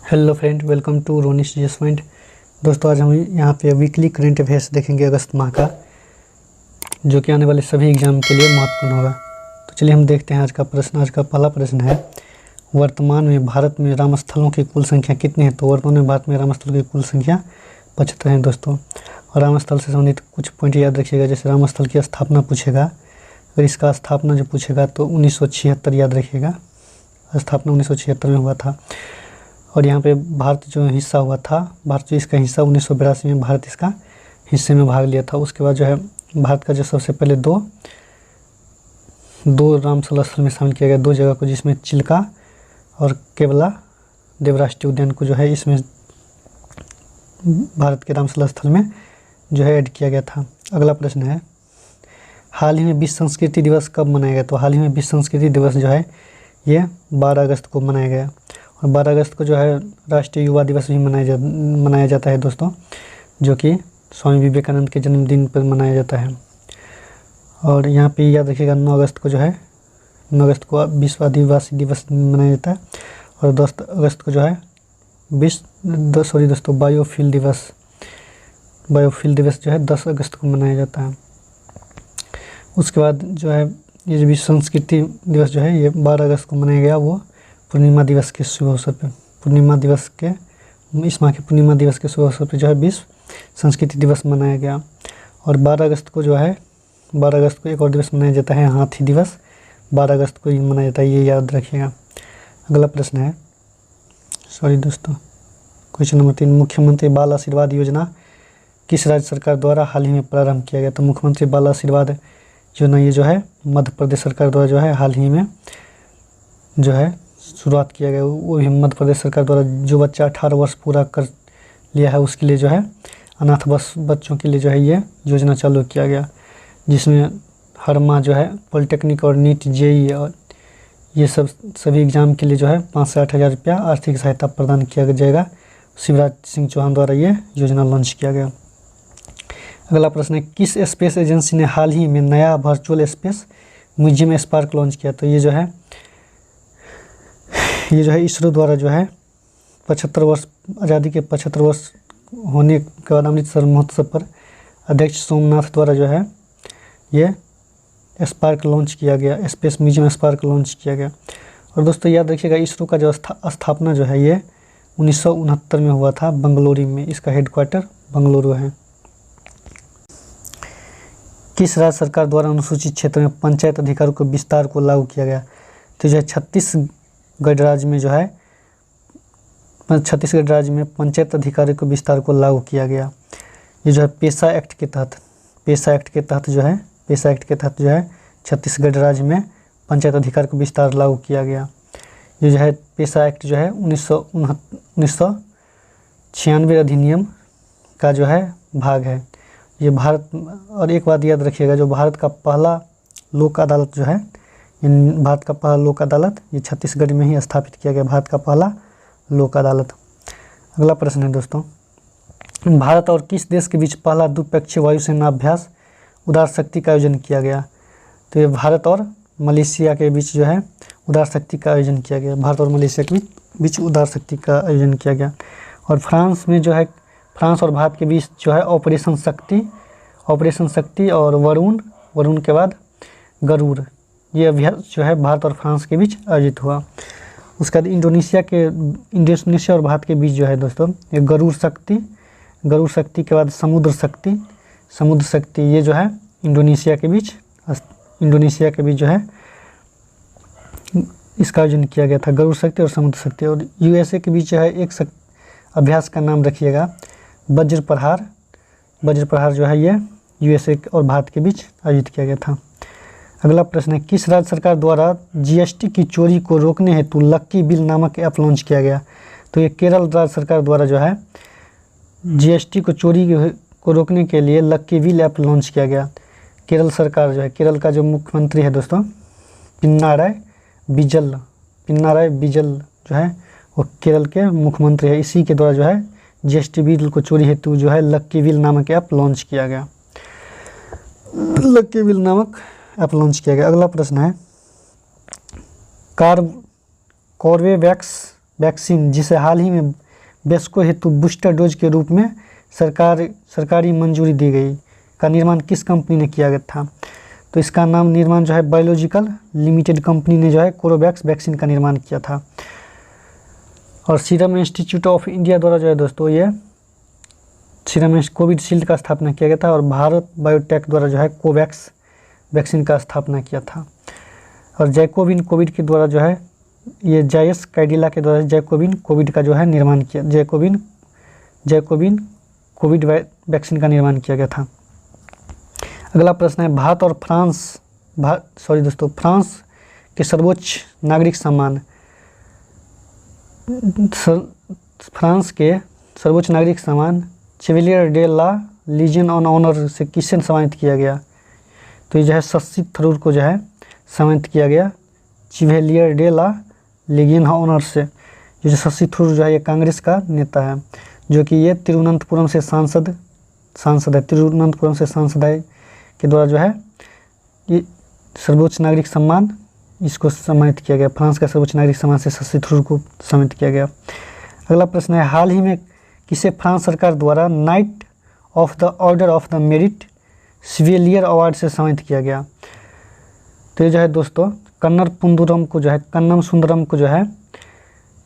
Hello friend, welcome to Ronish GS point. दोस्तों, आज हम यहाँ पे वीकली करंट अफेयर्स देखेंगे अगस्त माह का, जो कि आने वाले सभी एग्जाम के लिए महत्वपूर्ण होगा। तो चलिए हम देखते हैं आज का प्रश्न। आज का पहला प्रश्न है, वर्तमान में भारत में रामस्थलों की कुल संख्या कितनी है? तो वर्तमान में भारत में रामस्थलों की कुल संख्या 75 है दोस्तों। और रामस्थल से संबंधित कुछ पॉइंट याद रखिएगा। जैसे रामस्थल की स्थापना पूछेगा, अगर इसका स्थापना जो पूछेगा तो 1976 याद रखिएगा। स्थापना 1976 में हुआ था। और यहाँ पे भारत जो हिस्सा हुआ था, भारत जो इसका हिस्सा 1982 में भारत इसका हिस्से में भाग लिया था। उसके बाद जो है भारत का जो सबसे पहले दो रामस्थल स्थल में शामिल किया गया, दो जगह को, जिसमें चिल्का और केवला देव राष्ट्रीय उद्यान को जो है इसमें भारत के रामस्थल स्थल में जो है ऐड किया गया था। अगला प्रश्न है, हाल ही में विश्व संस्कृति दिवस कब मनाया गया? तो हाल ही में विश्व संस्कृति दिवस जो है ये 12 अगस्त को मनाया गया। और 12 अगस्त को जो है राष्ट्रीय युवा दिवस भी मनाया जाता है दोस्तों, जो कि स्वामी विवेकानंद के जन्मदिन पर मनाया जाता है। और यहाँ पे याद रखिएगा 9 अगस्त को जो है 9 अगस्त को विश्व आदिवासी दिवस मनाया जाता है। और 10 अगस्त को जो है बायोफिल दिवस जो है 10 अगस्त को मनाया जाता है। उसके बाद जो है ये जो विश्व संस्कृति दिवस जो है ये 12 अगस्त को मनाया गया, वो पूर्णिमा दिवस के शुभ अवसर पर, इस माह के पूर्णिमा दिवस के शुभ अवसर पर जो है विश्व संस्कृति दिवस मनाया गया। और 12 अगस्त को एक और दिवस मनाया जाता है, हाथी दिवस। 12 अगस्त को ही मनाया जाता है, ये याद रखिएगा। अगला प्रश्न है, क्वेश्चन नंबर 3, मुख्यमंत्री बाल आशीर्वाद योजना किस राज्य सरकार द्वारा हाल ही में प्रारंभ किया गया? तो मुख्यमंत्री बाल आशीर्वाद योजना ये जो है मध्य प्रदेश सरकार द्वारा जो है हाल ही में जो है शुरुआत किया गया। वो भी मध्य प्रदेश सरकार द्वारा। जो बच्चा 18 वर्ष पूरा कर लिया है उसके लिए जो है अनाथ बच्चों के लिए जो है ये योजना चालू किया गया, जिसमें हर माह जो है पॉलिटेक्निक और नीट जेई और ये सभी एग्ज़ाम के लिए जो है 5 से 8 हज़ार रुपया आर्थिक सहायता प्रदान किया जाएगा। शिवराज सिंह चौहान द्वारा ये योजना लॉन्च किया गया। अगला प्रश्न है, किस स्पेस एजेंसी ने हाल ही में नया virtual space museum spark launch किया? तो ये जो है इसरो द्वारा जो है 75 वर्ष आज़ादी के 75 वर्ष होने के बाद अमृतसर महोत्सव पर अध्यक्ष सोमनाथ द्वारा जो है ये स्पार्क लॉन्च किया गया, स्पेस म्यूजियम स्पार्क लॉन्च किया गया। और दोस्तों याद रखिएगा, इसरो का जो स्थापना जो है ये 1969 में हुआ था बंगलुरु में। इसका हेडक्वार्टर बंगलुरु है। किस राज्य सरकार द्वारा अनुसूचित क्षेत्र में पंचायत अधिकारों के विस्तार को लागू किया गया? तो जो है छत्तीसगढ़ राज्य में पंचायत अधिकारों के विस्तार को लागू किया गया। ये जो है पेशा एक्ट के तहत जो है छत्तीसगढ़ राज्य में पंचायत अधिकार का विस्तार लागू किया गया। ये जो है पेशा एक्ट जो है 1996 अधिनियम का जो है भाग है ये भारत। और एक बात याद रखिएगा, जो भारत का पहला लोक अदालत जो है, ये छत्तीसगढ़ में ही स्थापित किया गया, भारत का पहला लोक अदालत। अगला प्रश्न है दोस्तों, भारत और किस देश के बीच पहला द्विपक्षीय वायुसेना अभ्यास उदार शक्ति का आयोजन किया गया? तो ये भारत और मलेशिया के बीच जो है उदार शक्ति का आयोजन किया गया। भारत और मलेशिया के बीच उदार शक्ति का आयोजन किया गया। और फ्रांस और भारत के बीच जो है ऑपरेशन शक्ति और वरुण के बाद गरुड़, ये अभ्यास जो है भारत और फ्रांस के बीच आयोजित हुआ। उसके बाद इंडोनेशिया और भारत के बीच जो है दोस्तों ये गरुड़ शक्ति के बाद समुद्र शक्ति ये जो है इंडोनेशिया के बीच जो है इसका आयोजन किया गया था, गरुड़ शक्ति और समुद्र शक्ति। और यूएसए के बीच जो है एक अभ्यास का नाम रखिएगा वज्र प्रहार जो है ये यूएसए और भारत के बीच आयोजित किया गया था। अगला प्रश्न है, किस राज्य सरकार द्वारा जीएसटी की चोरी को रोकने हेतु लक्की बिल नामक ऐप लॉन्च किया गया? तो ये केरल राज्य सरकार द्वारा जो है जीएसटी को चोरी को रोकने के लिए लक्की बिल ऐप लॉन्च किया गया। केरल सरकार जो है, केरल का जो मुख्यमंत्री है दोस्तों पिनाराई विजल जो है वो केरल के मुख्यमंत्री है। इसी के द्वारा जो है जीएसटी बिल को चोरी हेतु जो है लक्की बिल नामक ऐप लॉन्च किया गया। अगला प्रश्न है, कॉर्बेवैक्स वैक्सीन जिसे हाल ही में वयस्कों हेतु बूस्टर डोज के रूप में सरकारी मंजूरी दी गई का निर्माण किस कंपनी ने किया गया था? तो इसका नाम निर्माण जो है बायोलॉजिकल लिमिटेड कंपनी ने जो है कोरोवैक्स वैक्सीन का निर्माण किया था। और सीरम इंस्टीट्यूट ऑफ इंडिया द्वारा जो है दोस्तों ये कोविशील्ड का स्थापना किया गया था। और भारत बायोटेक द्वारा जो है कोवैक्स वैक्सीन का स्थापना किया था। और जैकोविन कोविड के द्वारा जो है ये जायस कैडिला के द्वारा जैकोविन कोविड का जो है निर्माण किया जैकोविन कोविड वैक्सीन का निर्माण किया गया था। अगला प्रश्न है फ्रांस के सर्वोच्च नागरिक सम्मान फ्रांस के सर्वोच्च नागरिक सम्मान chevalier de la legion on honour से किससे सम्मानित किया गया? तो ये जो है शशि थरूर को जो है सम्मानित किया गया chevalier de la legion honour से। ये जो शशि थरूर जो है ये कांग्रेस का नेता है, जो कि ये तिरुवनंतपुरम से सांसद है। तिरुवनंतपुरम से सांसद है के द्वारा जो है ये सर्वोच्च नागरिक सम्मान इसको सम्मानित किया गया। फ्रांस का सर्वोच्च नागरिक सम्मान से शशि थरूर को सम्मानित किया गया। अगला प्रश्न है हाल ही में किसे फ्रांस सरकार द्वारा knight of the order of the merit chevalier award से सम्मानित किया गया? तो ये जो है दोस्तों कन्नम सुंदरम को जो है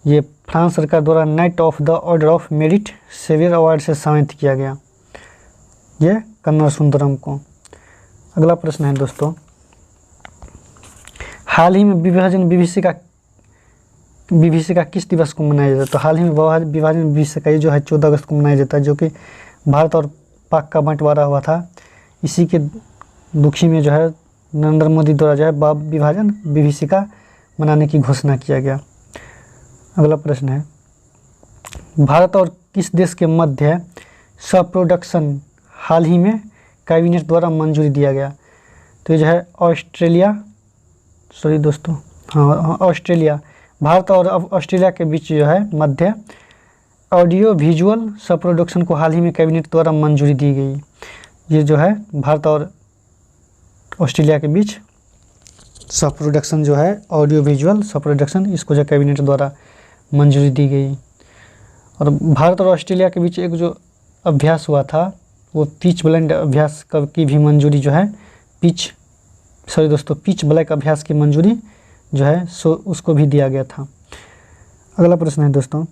ये फ्रांस सरकार द्वारा knight of the order of merit chevalier award से सम्मानित किया गया, ये कन्नड़ सुंदरम को। अगला प्रश्न है दोस्तों हाल ही में विभीषिका किस दिवस को मनाया जाता है? तो हाल ही में विभाजन विभीषिका ये जो है 14 अगस्त को मनाया जाता है, जो कि भारत और पाक का बंटवारा हुआ था। इसी के दुखी में जो है नरेंद्र मोदी द्वारा जो है विभाजन विभीषिका मनाने की घोषणा किया गया। अगला प्रश्न है भारत और किस देश के मध्य सप्रोडक्शन हाल ही में कैबिनेट द्वारा मंजूरी दिया गया? तो ये जो है ऑस्ट्रेलिया भारत और ऑस्ट्रेलिया के बीच जो है मध्य ऑडियो विजुअल सप्रोडक्शन को हाल ही में कैबिनेट द्वारा मंजूरी दी गई। ये जो है भारत और ऑस्ट्रेलिया के बीच सप्रोडक्शन जो है ऑडियो विजुअल सप्रोडक्शन इसको जो कैबिनेट द्वारा मंजूरी दी गई। और भारत और ऑस्ट्रेलिया के बीच एक जो अभ्यास हुआ था वो पिच ब्लेंड अभ्यास की भी मंजूरी जो है पिच ब्लैक अभ्यास की मंजूरी जो है उसको भी दिया गया था। अगला प्रश्न है दोस्तों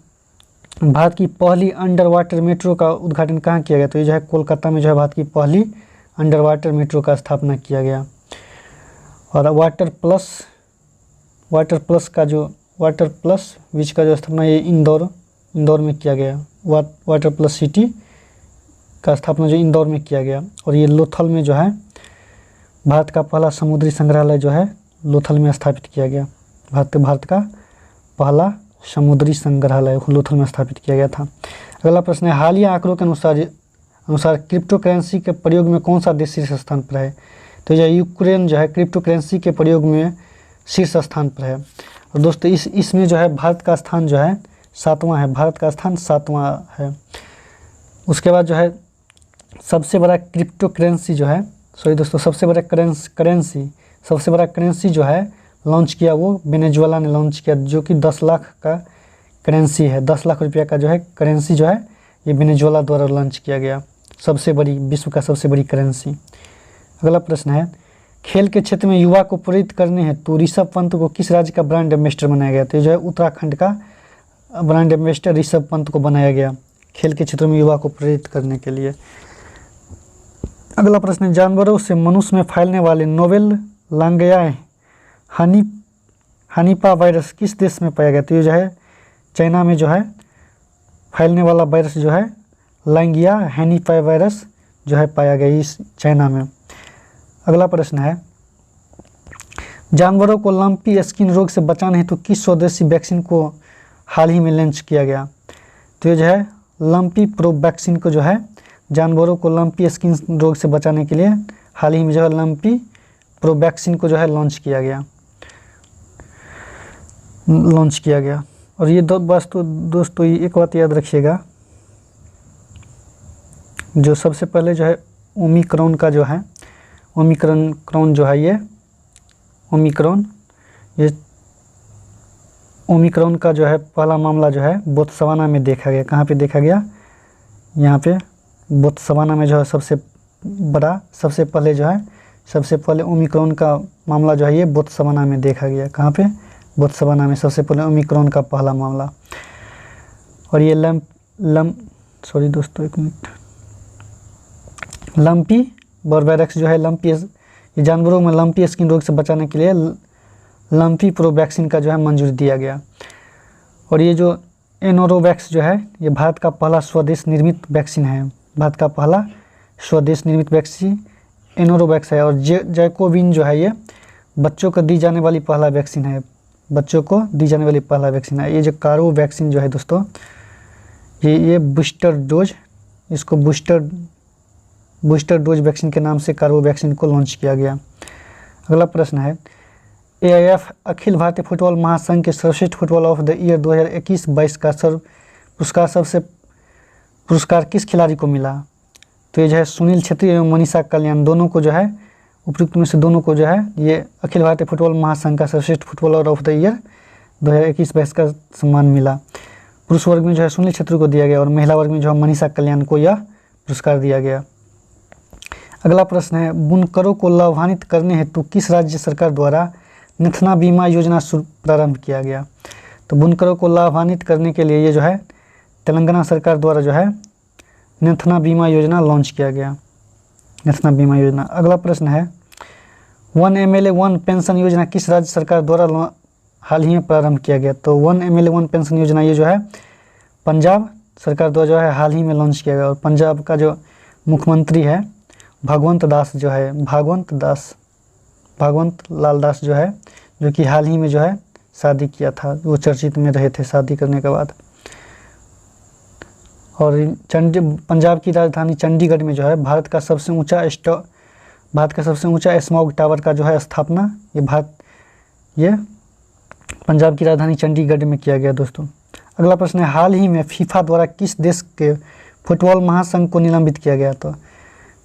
भारत की पहली अंडर वाटर मेट्रो का उद्घाटन कहाँ किया गया? तो ये जो है कोलकाता में जो है भारत की पहली अंडर वाटर मेट्रो का स्थापना किया गया। और वाटर प्लस बीच का जो स्थापना ये इंदौर में किया गया। वाटर प्लस सिटी का स्थापना जो इंदौर में किया गया। और ये लोथल में जो है भारत का पहला समुद्री संग्रहालय जो है लोथल में स्थापित किया गया। भारत का पहला समुद्री संग्रहालय लोथल में स्थापित किया गया था। अगला प्रश्न है हालिया आंकड़ों के अनुसार क्रिप्टो करेंसी के प्रयोग में कौन सा देश शीर्ष स्थान पर है? तो यह यूक्रेन जो है क्रिप्टो करेंसी के प्रयोग में शीर्ष स्थान पर है। और दोस्तों इसमें जो है भारत का स्थान जो है 7वां है। भारत का स्थान 7वां है। उसके बाद जो है सबसे बड़ा क्रिप्टो करेंसी जो है सबसे बड़ा करेंसी जो है लॉन्च किया वो वेनेजुएला ने लॉन्च किया, जो कि 10 लाख का करेंसी है। 10 लाख रुपया का जो है करेंसी जो है ये वेनेजुएला द्वारा लॉन्च किया गया, विश्व का सबसे बड़ी करेंसी। अगला प्रश्न है खेल के क्षेत्र में युवा को प्रेरित करने हेतु ऋषभ पंत को किस राज्य का ब्रांड एम्बेसडर बनाया गया? तो जो है उत्तराखंड का ब्रांड एम्बेसडर ऋषभ पंत को बनाया गया खेल के क्षेत्र में युवा को प्रेरित करने के लिए। अगला प्रश्न है जानवरों से मनुष्य में फैलने वाले नोवेल लांगिया हनीपा वायरस किस देश में पाया गया? तो ये जो है चाइना में जो है फैलने वाला वायरस जो है लांगिया हनीपा वायरस जो है पाया गया इस चाइना में। अगला प्रश्न है जानवरों को लंपी स्किन रोग से बचाने हेतु किस स्वदेशी वैक्सीन को हाल ही में लॉन्च किया गया? तो ये जो है लंपी प्रो वैक्सीन को जो है जानवरों को लंपी स्किन रोग से बचाने के लिए हाल ही में जो है लंपी प्रो वैक्सीन को जो है लॉन्च किया गया। और ये दोस्तों एक बात याद रखिएगा, जो सबसे पहले जो है ओमिक्रॉन जो है ये ओमिक्रॉन का जो है पहला मामला जो है बोत्सवाना में देखा गया। कहाँ पे देखा गया? यहाँ पे बोत्सवाना में जो है सबसे पहले ओमिक्रॉन का मामला जो है ये बोत्सवाना में देखा गया। कहाँ पे? बोत्सवाना में सबसे पहले ओमिक्रॉन का पहला मामला। और ये लंपी बर्बेरक्स जो है ये जानवरों में लंपी स्किन रोग से बचाने के लिए लंपी प्रो वैक्सीन का जो है मंजूरी दिया गया। और ये जो एनोरोवैक्स जो है ये भारत का पहला स्वदेश निर्मित वैक्सीन है। भारत का पहला स्वदेश निर्मित वैक्सीन एनोरोवैक्स है। और जैकोविन जो है ये बच्चों को दी जाने वाली पहला वैक्सीन है। बच्चों को दी जाने वाली पहला वैक्सीन है। ये जो कारो वैक्सीन जो है दोस्तों ये बूस्टर डोज, इसको बूस्टर डोज वैक्सीन के नाम से कारो वैक्सीन को लॉन्च किया गया। अगला प्रश्न है AIF अखिल भारतीय फुटबॉल महासंघ के सर्वश्रेष्ठ फुटबॉल ऑफ द ईयर 2021-22 का पुरस्कार किस खिलाड़ी को मिला? तो ये जो है सुनील छेत्री एवं मनीषा कल्याण दोनों को जो है उपयुक्त में से दोनों को जो है ये अखिल भारतीय फुटबॉल महासंघ का सर्वश्रेष्ठ फुटबॉलर ऑफ द ईयर 2021-22 का सम्मान मिला। पुरुष वर्ग में जो है सुनील छेत्री को दिया गया और महिला वर्ग में जो है मनीषा कल्याण को यह पुरस्कार दिया गया। अगला प्रश्न है बुनकरों को लाभान्वित करने हेतु किस राज्य सरकार द्वारा नथना बीमा योजना प्रारंभ किया गया? तो बुनकरों को लाभान्वित करने के लिए ये जो है तेलंगाना सरकार द्वारा जो है नथना बीमा योजना लॉन्च किया गया। नथना बीमा योजना। अगला प्रश्न है 1 MLA 1 पेंशन योजना किस राज्य सरकार द्वारा हाल ही में प्रारंभ किया गया? तो 1 MLA 1 पेंशन योजना ये जो है पंजाब सरकार द्वारा जो है हाल ही में लॉन्च किया गया। और पंजाब का जो मुख्यमंत्री है भगवंत लाल दास जो है जो कि हाल ही में जो है शादी किया था, वो चर्चित में रहे थे शादी करने के बाद। और पंजाब की राजधानी चंडीगढ़ में जो है भारत का सबसे ऊंचा स्मॉग टावर का जो है स्थापना ये पंजाब की राजधानी चंडीगढ़ में किया गया दोस्तों। अगला प्रश्न है हाल ही में फीफा द्वारा किस देश के फुटबॉल महासंघ को निलंबित किया गया? तो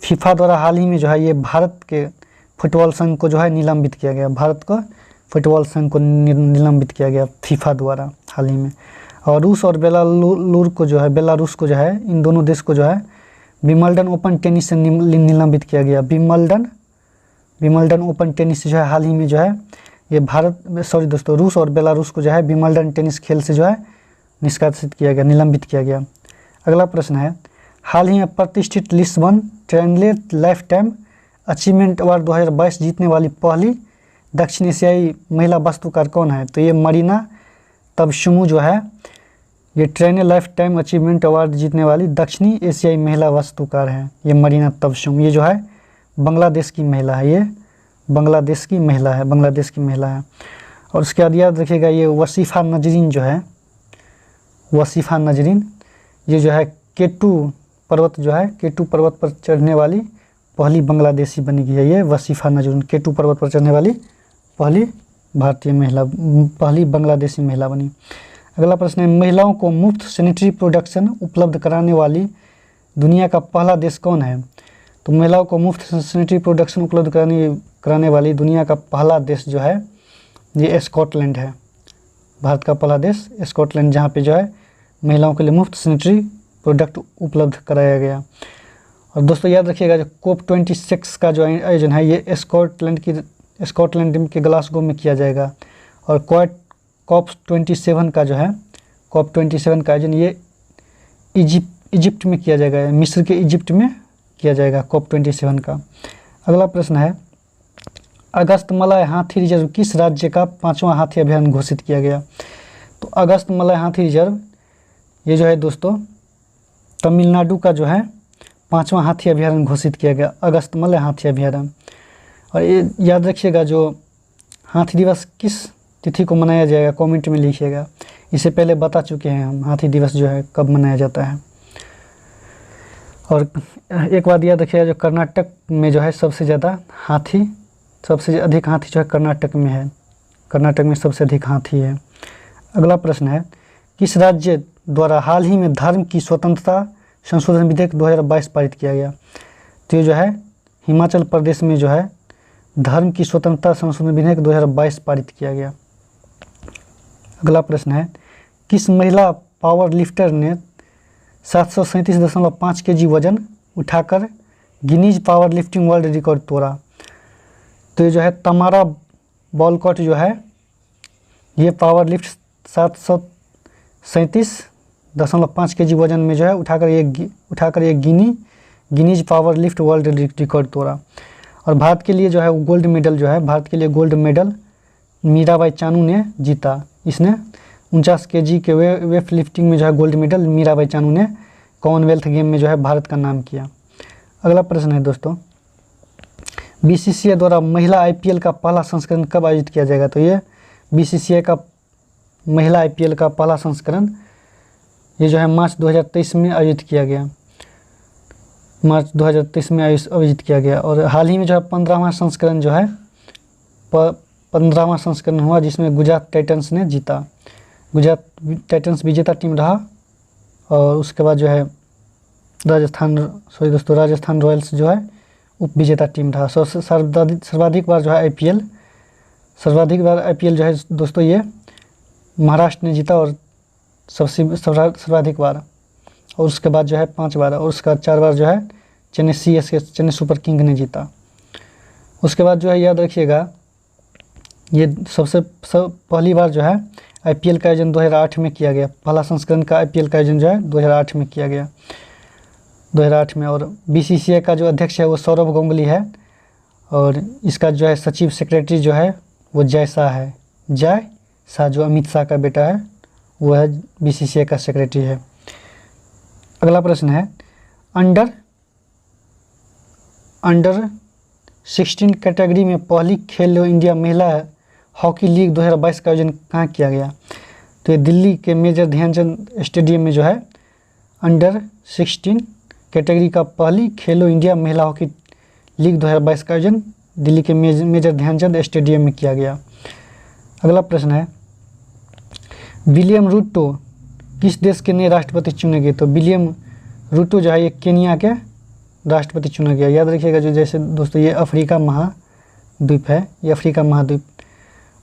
फीफा द्वारा हाल ही में जो है ये भारत के फुटबॉल संघ को जो है निलंबित किया गया। भारत को फुटबॉल संघ को निलंबित किया गया फीफा द्वारा हाल ही में। और रूस और बेलारूस को जो है इन दोनों देश को जो है विंबलडन ओपन टेनिस से निलंबित किया गया। विंबलडन ओपन टेनिस से जो है हाल ही में जो है ये रूस और बेलारूस को जो है विंबलडन टेनिस खेल से जो है निष्कासित किया गया, निलंबित किया गया। अगला प्रश्न है हाल ही में प्रतिष्ठित Lisbon Triennale lifetime achievement award 2022 जीतने वाली पहली दक्षिण एशियाई महिला वास्तुकार कौन है? तो ये मरीना तबसुमु जो है ये ट्रेने लाइफ टाइम अचीवमेंट अवार्ड जीतने वाली दक्षिणी एशियाई महिला वास्तुकार है। ये मरीना तबसुम ये जो है बांग्लादेश की महिला है। ये बांग्लादेश की महिला है। और उसके बाद याद रखिएगा ये वसीफ़ा नजरीन ये जो है केटू पर्वत पर चढ़ने वाली पहली बांग्लादेशी बनी गई है। ये वसीफ़ा नजरीन केटू पर्वत पर चढ़ने वाली पहली बांग्लादेशी महिला बनी। अगला प्रश्न है महिलाओं को मुफ्त सैनिटरी प्रोडक्शन उपलब्ध कराने वाली दुनिया का पहला देश कौन है? तो महिलाओं को मुफ्त सैनिटरी प्रोडक्शन उपलब्ध कराने वाली दुनिया का पहला देश जो है ये स्कॉटलैंड है। भारत का पहला देश स्कॉटलैंड, जहाँ पे जो है महिलाओं के लिए मुफ्त सैनिटरी प्रोडक्ट उपलब्ध कराया गया। और दोस्तों याद रखिएगा जो COP26 का जो आयोजन है ये स्कॉटलैंड के ग्लासगो में किया जाएगा। और COP27 का जो है COP27 का आयोजन ये इजिप्ट में किया जाएगा, मिस्र के इजिप्ट में किया जाएगा COP27 का। अगला प्रश्न है अगस्तमलय हाथी रिजर्व किस राज्य का 5वां हाथी अभयारण्य घोषित किया गया? तो अगस्तमलय हाथी रिजर्व ये जो है दोस्तों तमिलनाडु का जो है 5वां हाथी अभयारण्य घोषित किया गया, अगस्तमलय हाथी अभयारण्य। और ये याद रखिएगा जो हाथी दिवस किस तिथि को मनाया जाएगा कमेंट में लिखिएगा। इससे पहले बता चुके हैं हम हाथी दिवस जो है कब मनाया जाता है। और एक बात याद रखिएगा जो कर्नाटक में जो है सबसे अधिक हाथी जो है कर्नाटक में है। कर्नाटक में सबसे अधिक हाथी है। अगला प्रश्न है किस राज्य द्वारा हाल ही में धर्म की स्वतंत्रता संशोधन विधेयक 2022 पारित किया गया? तो ये जो है हिमाचल प्रदेश में जो है धर्म की स्वतंत्रता संशोधन विधेयक 2022 पारित किया गया। अगला प्रश्न है, किस महिला पावर लिफ्टर ने 737.5 kg वजन उठाकर Guinness power lifting world record तोड़ा? तो ये जो है तमारा वॉलकॉट जो है ये पावर लिफ्ट 737.5 kg वजन में जो है उठाकर ये Guinness power lift world record तोड़ा। और भारत के लिए जो है गोल्ड मेडल जो है भारत के लिए गोल्ड मेडल मीराबाई चानू ने जीता। इसने 49 kg के वेट लिफ्टिंग में जो है गोल्ड मेडल मीराबाई चानू ने कॉमनवेल्थ गेम में जो है भारत का नाम किया। अगला प्रश्न है दोस्तों, बीसीसीआई द्वारा महिला आईपीएल का पहला संस्करण कब आयोजित किया जाएगा? तो ये बीसीसीआई का महिला आईपीएल का पहला संस्करण ये जो है मार्च 2023 में आयोजित किया गया। मार्च 2023 में आयोजित किया गया। और हाल ही में जो है 15वां संस्करण जो है 15वां संस्करण हुआ जिसमें गुजरात टाइटंस ने जीता। गुजरात टाइटंस विजेता टीम रहा। और उसके बाद जो है राजस्थान रॉयल्स जो है उप विजेता टीम रहा। सर्वाधिक बार जो है आईपीएल जो है दोस्तों ये महाराष्ट्र ने जीता और सर्वाधिक बार। और उसके बाद जो है 5 बार और उसके बाद 4 बार जो है चेन्नई सुपर किंग ने जीता। उसके बाद जो है याद रखिएगा ये पहली बार जो है आईपीएल का आयोजन 2008 में किया गया। पहला संस्करण का आईपीएल का आयोजन जो है 2008 में किया गया 2008 में। और बीसीसीआई का जो अध्यक्ष है वो सौरभ गांगुली है। और इसका जो है सचिव सेक्रेटरी जो है वो जय शाह जो अमित शाह का बेटा है वो है बीसीसीआई का सेक्रेटरी है। अगला प्रश्न है, अंडर 16 कैटेगरी में पहली खेलो इंडिया महिला हॉकी लीग 2022 का आयोजन कहाँ किया गया? तो ये दिल्ली के मेजर ध्यानचंद स्टेडियम में जो है अंडर 16 कैटेगरी का पहली खेलो इंडिया महिला हॉकी लीग 2022 का आयोजन दिल्ली के मेजर ध्यानचंद स्टेडियम में किया गया। अगला प्रश्न है, विलियम रूटो किस देश के नए राष्ट्रपति चुने गए? तो विलियम रूटो जो है ये केनिया के राष्ट्रपति चुना गया। याद रखिएगा जो जैसे दोस्तों ये अफ्रीका महाद्वीप है, ये अफ्रीका महाद्वीप।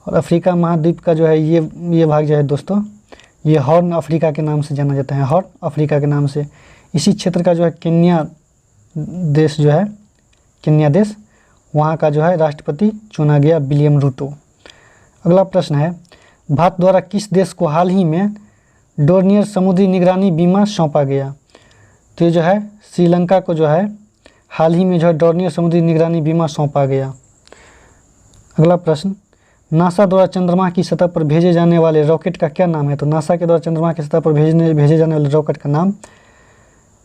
और अफ्रीका महाद्वीप का जो है ये भाग जो है दोस्तों ये हॉर्न अफ्रीका के नाम से जाना जाता है, हॉर्न अफ्रीका के नाम से। इसी क्षेत्र का जो है केन्या देश जो है केन्या देश वहाँ का जो है राष्ट्रपति चुना गया विलियम रूटो। अगला प्रश्न है, भारत द्वारा किस देश को हाल ही में डोर्नियर समुद्री निगरानी बीमा सौंपा गया? तो ये जो है श्रीलंका को जो है हाल ही में जो है डोर्नियर समुद्री निगरानी बीमा सौंपा गया। अगला प्रश्न, नासा द्वारा चंद्रमा की सतह पर भेजे जाने वाले रॉकेट का क्या नाम है? तो नासा के द्वारा चंद्रमा की सतह पर भेजे जाने वाले रॉकेट का नाम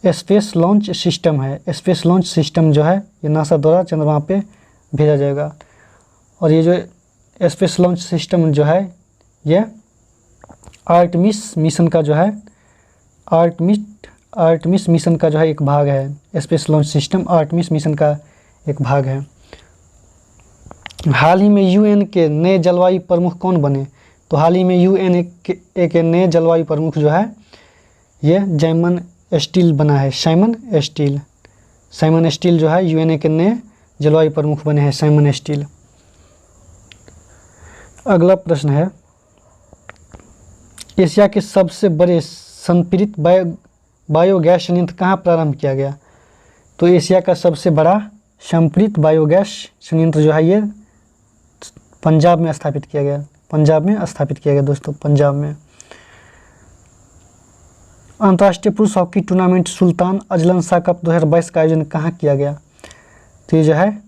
स्पेस लॉन्च सिस्टम है। स्पेस लॉन्च सिस्टम जो है ये नासा द्वारा चंद्रमा पे भेजा जाएगा। और ये जो स्पेस लॉन्च सिस्टम जो है ये आर्टमिस मिशन का जो है आर्टमिस मिशन का जो है एक भाग है। Space launch system Artemis mission का एक भाग है। हाल ही में यूएन के नए जलवायु प्रमुख कौन बने? तो हाल ही में यूएन के नए जलवायु प्रमुख जो है ये जैमन स्टील बना है। साइमन स्टील जो है यूएन के नए जलवायु प्रमुख बने हैं, साइमन स्टील। अगला प्रश्न है, एशिया के सबसे बड़े संपीड़ित बायोगैस संयंत्र कहाँ प्रारंभ किया गया? तो एशिया का सबसे बड़ा संपीड़ित बायोगैस संयंत्र जो है ये पंजाब में स्थापित किया गया। दोस्तों पंजाब में। अंतर्राष्ट्रीय पुरुष hockey tournament Sultan Azlan Shah cup 2022 का आयोजन कहाँ किया गया? तो ये जो है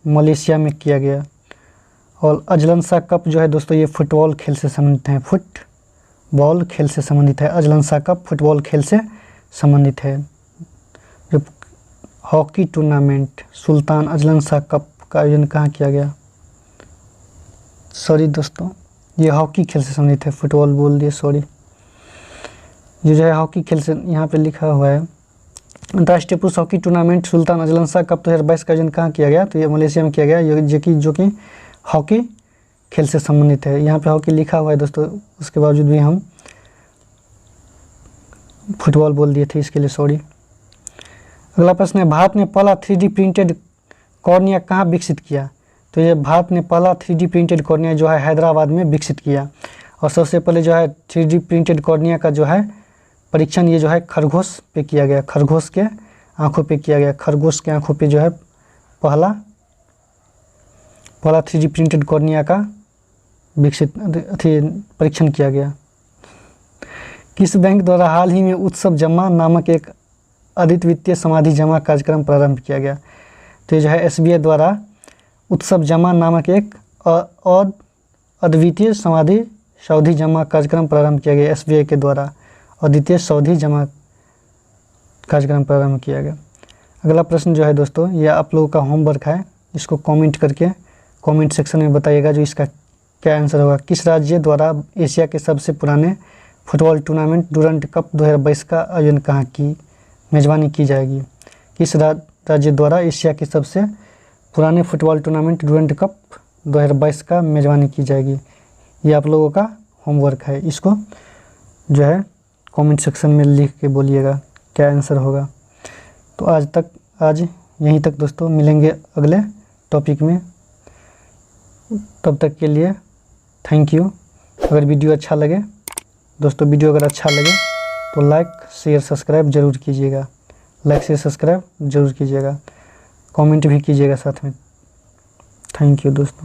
मलेशिया में किया गया। और अजलन शाह कप जो है दोस्तों ये फुटबॉल खेल से संबंधित है। अजलन शाह कप फुटबॉल खेल से संबंधित है। जो hockey tournament Sultan Azlan Shah cup का आयोजन कहाँ किया गया? सॉरी दोस्तों ये हॉकी खेल से संबंधित है, फुटबॉल बोल दिए, सॉरी। ये जो है हॉकी खेल से यहाँ पे लिखा हुआ है। अंतर्राष्ट्रीय पुरुष hockey tournament Sultan Azlan Shah cup 2022 का आयोजन कहाँ किया गया? तो ये मलेशिया में किया गया, जो कि हॉकी खेल से संबंधित है। यहाँ पे हॉकी लिखा हुआ है दोस्तों, उसके बावजूद भी हम फुटबॉल बोल दिए थे, इसके लिए सॉरी। अगला प्रश्न है, भारत ने पहला 3D प्रिंटेड कॉर्निया कहाँ विकसित किया? तो ये भारत ने पहला 3D प्रिंटेड कॉर्निया जो है हैदराबाद में विकसित किया। और सबसे पहले जो है 3D प्रिंटेड कॉर्निया का जो है परीक्षण ये जो है खरगोश पे किया गया, खरगोश के आँखों पे किया गया। खरगोश के आँखों पे जो है पहला 3D प्रिंटेड कॉर्निया का परीक्षण किया गया। किस बैंक द्वारा हाल ही में उत्सव जमा नामक एक अद्वितीय समाधि जमा कार्यक्रम प्रारंभ किया गया? तो ये जो है SBI द्वारा उत्सव जमा नामक एक अद्वितीय सावधि जमा कार्यक्रम प्रारंभ किया गया। SBI के द्वारा अद्वितीय सावधि जमा कार्यक्रम प्रारंभ किया गया। अगला प्रश्न जो है दोस्तों, ये आप लोगों का होमवर्क है, इसको कमेंट करके कमेंट सेक्शन में बताइएगा जो इसका क्या आंसर होगा। किस राज्य द्वारा एशिया के सबसे पुराने फुटबॉल टूर्नामेंट डुरंड कप 2022 का आयोजन कहाँ की मेज़बानी की जाएगी? किस राज्य द्वारा एशिया के सबसे पुराने फुटबॉल टूर्नामेंट डुरंड कप 2022 का मेज़बानी की जाएगी? ये आप लोगों का होमवर्क है, इसको जो है कमेंट सेक्शन में लिख के बोलिएगा क्या आंसर होगा। तो आज यहीं तक दोस्तों, मिलेंगे अगले टॉपिक में। तब तक के लिए थैंक यू। अगर वीडियो अच्छा लगे दोस्तों, वीडियो अगर अच्छा लगे तो लाइक शेयर सब्सक्राइब ज़रूर कीजिएगा, लाइक शेयर सब्सक्राइब ज़रूर कीजिएगा, कमेंट भी कीजिएगा साथ में। थैंक यू दोस्तों।